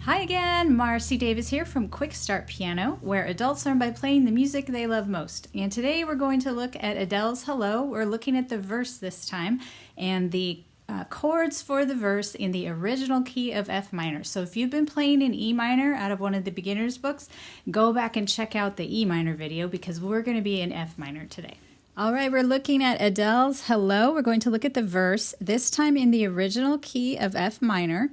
Hi again, Marcy Davis here from Quick Start Piano, where adults learn by playing the music they love most. And today we're going to look at Adele's Hello. We're looking at the verse this time and the chords for the verse in the original key of F minor. So if you've been playing in E minor out of one of the beginner's books, go back and check out the E minor video because we're going to be in F minor today. All right, we're looking at Adele's Hello. We're going to look at the verse, this time in the original key of F minor,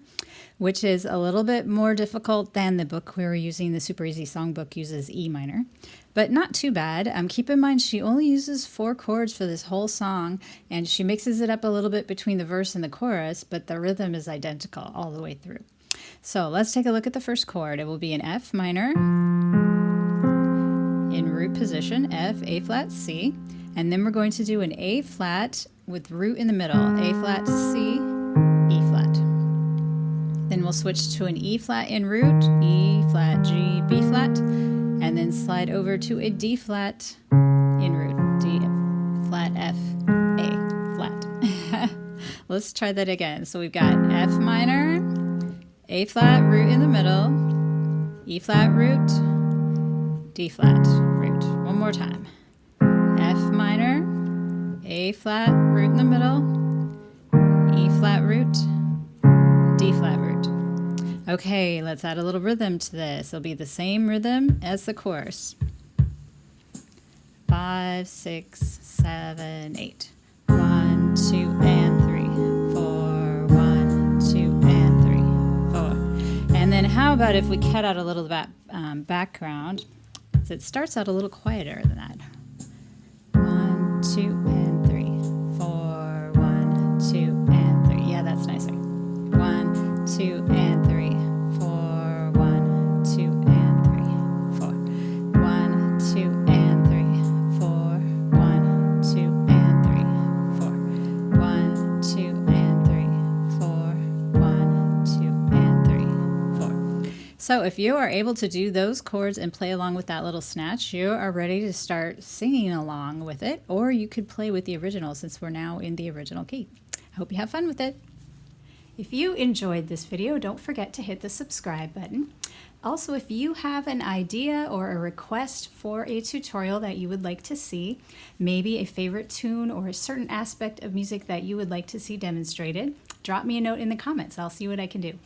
which is a little bit more difficult than the book we were using. The Super Easy Songbook uses E minor, but not too bad. Keep in mind, she only uses 4 chords for this whole song, and she mixes it up a little bit between the verse and the chorus, but the rhythm is identical all the way through. So let's take a look at the first chord. It will be an F minor in root position, F, A flat, C, and then we're going to do an A flat with root in the middle, A flat, C, E flat. Then we'll switch to an E flat in root, E flat, G, B flat, and then slide over to a D flat in root, D flat, F, A flat. Let's try that again. So we've got F minor, A flat, root in the middle, E flat, root, D flat, root. One more time. F minor, A flat, root in the middle, E flat, root, D flat, root. Okay, let's add a little rhythm to this. It'll be the same rhythm as the chorus. 5, 6, 7, 8. 1, 2, and 3, 4. 1, 2, and 3, 4. And then how about if we cut out a little background? So it starts out a little quieter than that. 1, 2, and 3, 4. 1, 2, and 3. Yeah, that's nicer. 1, 2, and 3, 4. 1, 2, and 3, 4. 1, 2, and 3, 4. 1, 2, and 3, 4. 1, 2, and 3, 4. 1, 2, and 3, 4. So if you are able to do those chords and play along with that little snatch, you are ready to start singing along with it, or you could play with the original since we're now in the original key. I hope you have fun with it. If you enjoyed this video, don't forget to hit the subscribe button. Also, if you have an idea or a request for a tutorial that you would like to see, maybe a favorite tune or a certain aspect of music that you would like to see demonstrated, drop me a note in the comments. I'll see what I can do.